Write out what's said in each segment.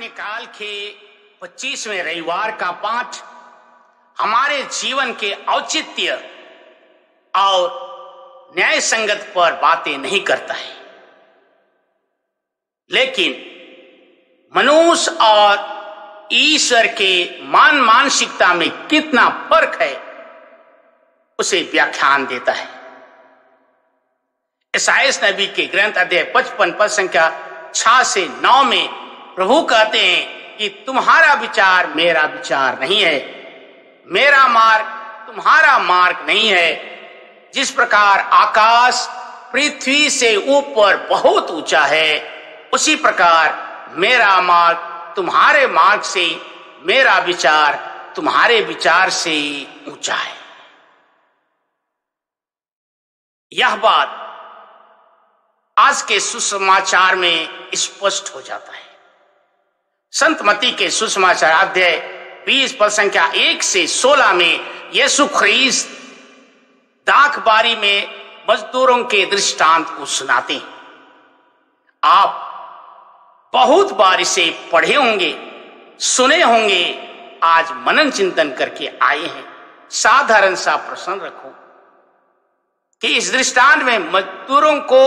सामान्य काल के 25वें रविवार का पाठ हमारे जीवन के औचित्य और न्याय संगत पर बातें नहीं करता है, लेकिन मनुष्य और ईश्वर के मानसिकता में कितना फर्क है उसे व्याख्यान देता है। ईसाइयाह नबी के ग्रंथ अध्याय 55 पद संख्या 6 से 9 में प्रभु कहते हैं कि तुम्हारा विचार मेरा विचार नहीं है, मेरा मार्ग तुम्हारा मार्ग नहीं है। जिस प्रकार आकाश पृथ्वी से ऊपर बहुत ऊंचा है, उसी प्रकार मेरा मार्ग तुम्हारे मार्ग से, मेरा विचार तुम्हारे विचार से ऊंचा है। यह बात आज के सुसमाचार में स्पष्ट हो जाता है। संत मत्ती के सुसमाचार अध्याय 20 पद संख्या 1 से 16 में यीशु ख्रीस्त दाखबारी में मजदूरों के दृष्टांत को सुनाते हैं। आप बहुत बार इसे पढ़े होंगे, सुने होंगे, आज मनन चिंतन करके आए हैं। साधारण सा प्रश्न रखो कि इस दृष्टांत में मजदूरों को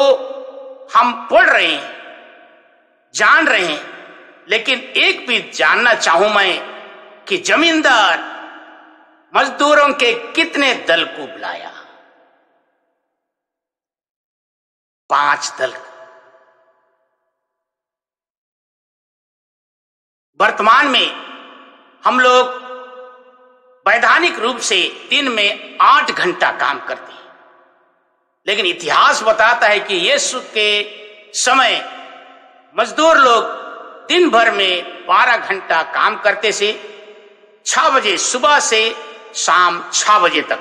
हम पढ़ रहे हैं, जान रहे हैं, लेकिन एक भी जानना चाहूं मैं कि जमींदार मजदूरों के कितने दल को बुलाया? 5 दल। वर्तमान में हम लोग वैधानिक रूप से दिन में 8 घंटा काम करते हैं, लेकिन इतिहास बताता है कि यीशु के समय मजदूर लोग दिन भर में 12 घंटा काम करते से 6 बजे सुबह से शाम 6 बजे तक।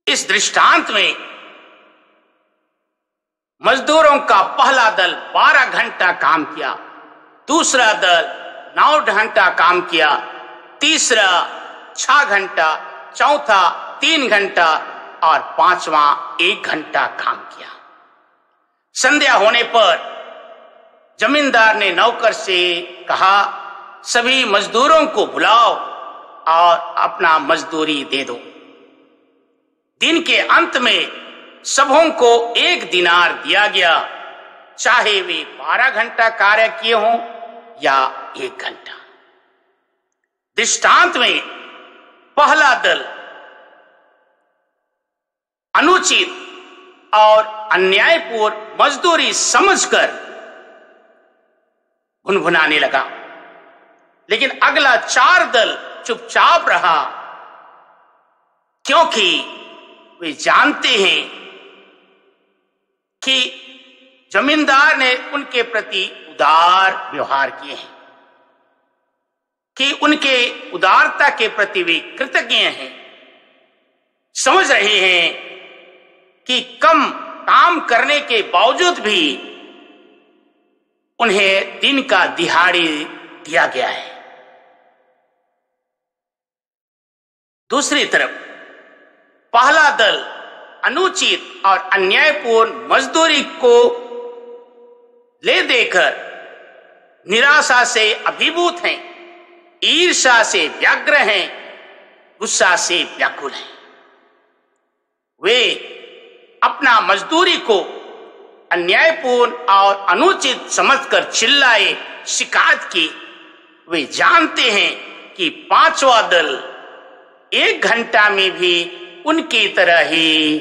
इस दृष्टांत में मजदूरों का पहला दल 12 घंटा काम किया, दूसरा दल 9 घंटा काम किया, तीसरा 6 घंटा, चौथा 3 घंटा और 5वां 1 घंटा काम किया। संध्या होने पर जमींदार ने नौकर से कहा, सभी मजदूरों को बुलाओ और अपना मजदूरी दे दो। दिन के अंत में सबों को 1 दिनार दिया गया, चाहे वे 12 घंटा कार्य किए हों या 1 घंटा। दृष्टांत में पहला दल अनुचित और अन्यायपूर्ण मजदूरी समझकर भुनभुनाने लगा, लेकिन अगला 4 दल चुपचाप रहा, क्योंकि वे जानते हैं कि जमींदार ने उनके प्रति उदार व्यवहार किए हैं, कि उनके उदारता के प्रति वे कृतज्ञ हैं। समझ रहे हैं कि कम काम करने के बावजूद भी उन्हें दिन का दिहाड़ी दिया गया है। दूसरी तरफ पहला दल अनुचित और अन्यायपूर्ण मजदूरी को ले देकर निराशा से अभिभूत हैं, ईर्ष्या से व्यग्र हैं, गुस्सा से व्याकुल हैं। वे अपना मजदूरी को अन्यायपूर्ण और अनुचित समझकर चिल्लाए, शिकायत की। वे जानते हैं कि 5वां दल 1 घंटा में भी उनकी तरह ही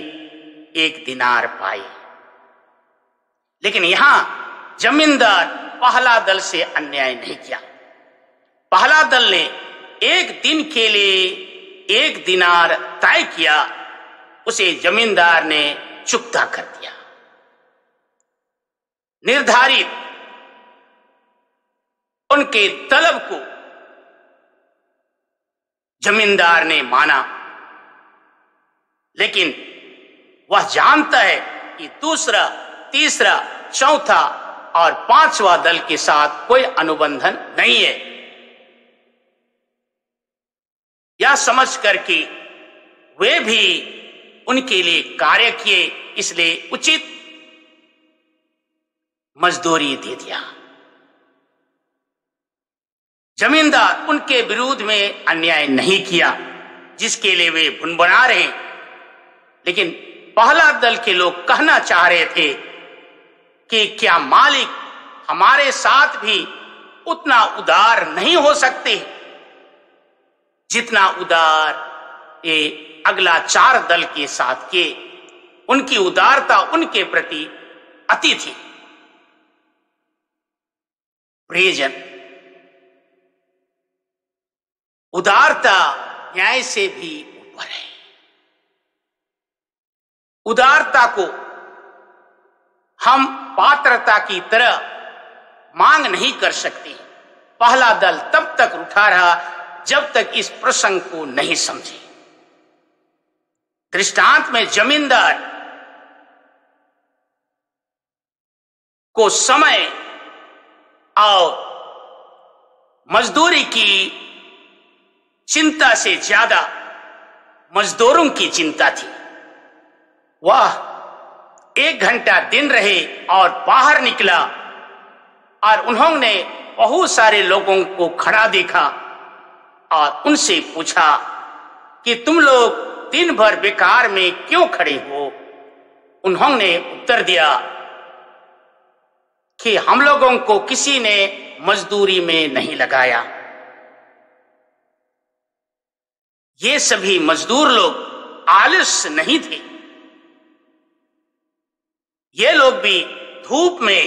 1 दिनार पाए। लेकिन यहां जमींदार पहला दल से अन्याय नहीं किया। पहला दल ने 1 दिन के लिए 1 दिनार तय किया, उसे जमींदार ने चुकता कर दिया। निर्धारित उनके तलब को जमींदार ने माना, लेकिन वह जानता है कि दूसरा, तीसरा, चौथा और 5वां दल के साथ कोई अनुबंधन नहीं है। यह समझ करके वे भी उनके लिए कार्य किए, इसलिए उचित मजदूरी दे दिया। जमींदार उनके विरोध में अन्याय नहीं किया जिसके लिए वे भुनभुना रहे, लेकिन पहला दल के लोग कहना चाह रहे थे कि क्या मालिक हमारे साथ भी उतना उदार नहीं हो सकते जितना उदार ये अगला 4 दल के साथ के। उनकी उदारता उनके प्रति अति थी। प्रियजन, उदारता न्याय से भी ऊपर है। उदारता को हम पात्रता की तरह मांग नहीं कर सकते। पहला दल तब तक उठा रहा जब तक इस प्रसंग को नहीं समझे। दृष्टांत में जमींदार को समय और मजदूरी की चिंता से ज्यादा मजदूरों की चिंता थी। वह 1 घंटा दिन रहे और बाहर निकला और उन्होंने बहुत सारे लोगों को खड़ा देखा और उनसे पूछा कि तुम लोग दिन भर बेकार में क्यों खड़े हो। उन्होंने उत्तर दिया कि हम लोगों को किसी ने मजदूरी में नहीं लगाया। ये सभी मजदूर लोग आलस नहीं थे। ये लोग भी धूप में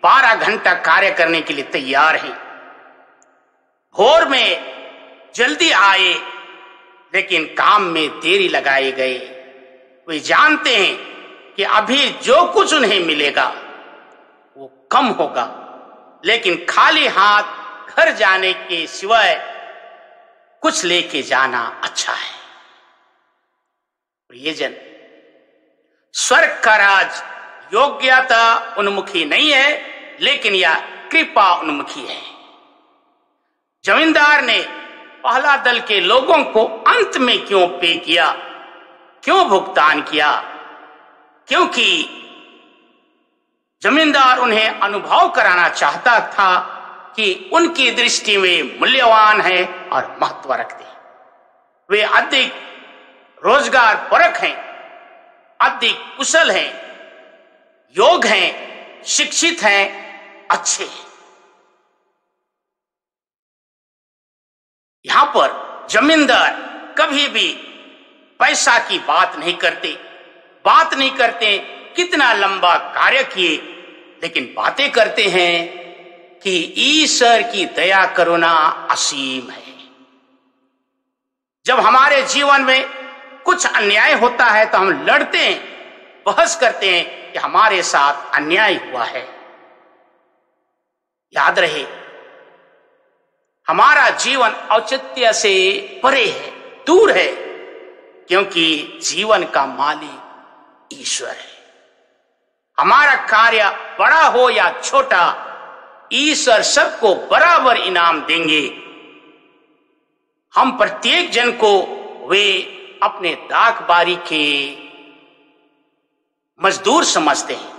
12 घंटा कार्य करने के लिए तैयार हैं। भोर में जल्दी आए लेकिन काम में देरी लगाए गए। वे जानते हैं कि अभी जो कुछ उन्हें मिलेगा वो कम होगा, लेकिन खाली हाथ घर जाने के सिवाय कुछ लेके जाना अच्छा है। प्रियजन, स्वर्ग का राज योग्यता उन्मुखी नहीं है, लेकिन यह कृपा उन्मुखी है। जमींदार ने पहला दल के लोगों को अंत में क्यों पे किया, क्यों भुगतान किया? क्योंकि जमींदार उन्हें अनुभव कराना चाहता था कि उनकी दृष्टि में मूल्यवान है और महत्व रखते हैं। वे अधिक रोजगार परक हैं, अधिक कुशल हैं, योग्य हैं, शिक्षित हैं, अच्छे हैं। यहां पर जमींदार कभी भी पैसा की बात नहीं करते कितना लंबा कार्य किए, लेकिन बातें करते हैं कि ईश्वर की दया करुणा असीम है। जब हमारे जीवन में कुछ अन्याय होता है तो हम लड़ते हैं, बहस करते हैं कि हमारे साथ अन्याय हुआ है। याद रहे, हमारा जीवन औचित्य से परे है, दूर है, क्योंकि जीवन का मालिक ईश्वर है। हमारा कार्य बड़ा हो या छोटा, ईश्वर सबको बराबर इनाम देंगे। हम प्रत्येक जन को वे अपने दाख बारी के मजदूर समझते हैं।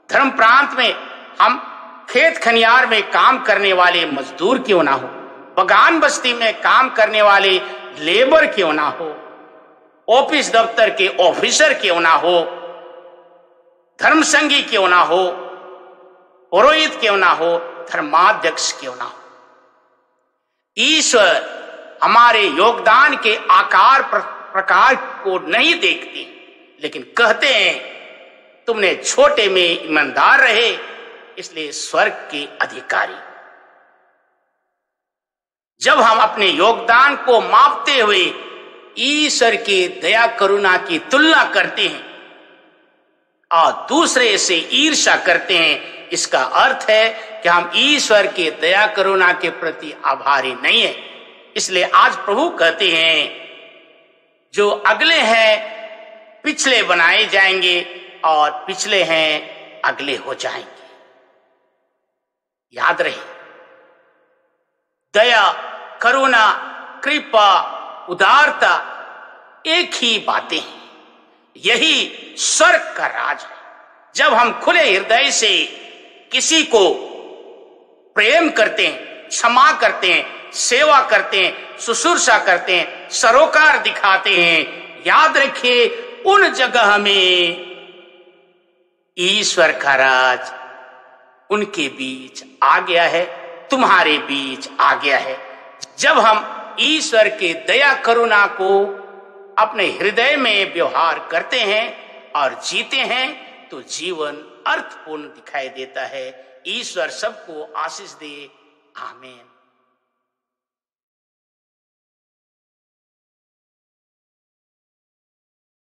धर्म प्रांत में हम खेत खनियार में काम करने वाले मजदूर क्यों ना हो, बगान बस्ती में काम करने वाले लेबर क्यों ना हो, ऑफिस दफ्तर के ऑफिसर क्यों ना हो, धर्म संगी क्यों ना हो, पुरोहित क्यों ना हो, धर्माध्यक्ष क्यों ना हो, ईश्वर हमारे योगदान के आकार प्रकार को नहीं देखते, लेकिन कहते हैं तुमने छोटे में ईमानदार रहे, इसलिए स्वर्ग के अधिकारी। जब हम अपने योगदान को मापते हुए ईश्वर के दया करुणा की तुलना करते हैं और दूसरे से ईर्ष्या करते हैं, इसका अर्थ है कि हम ईश्वर के दया करुणा के प्रति आभारी नहीं है। इसलिए आज प्रभु कहते हैं जो अगले हैं पिछले बनाए जाएंगे और पिछले हैं अगले हो जाएंगे। याद रहे, दया, करुणा, कृपा, उदारता एक ही बातें हैं। यही स्वर्ग का राज है। जब हम खुले हृदय से किसी को प्रेम करते हैं, क्षमा करते हैं, सेवा करते हैं, शुश्रूषा करते हैं, सरोकार दिखाते हैं, याद रखिए उन जगह में ईश्वर का राज उनके बीच आ गया है, तुम्हारे बीच आ गया है। जब हम ईश्वर के दया करुणा को अपने हृदय में व्यवहार करते हैं और जीते हैं तो जीवन अर्थपूर्ण दिखाई देता है। ईश्वर सबको आशीष दे। आमीन।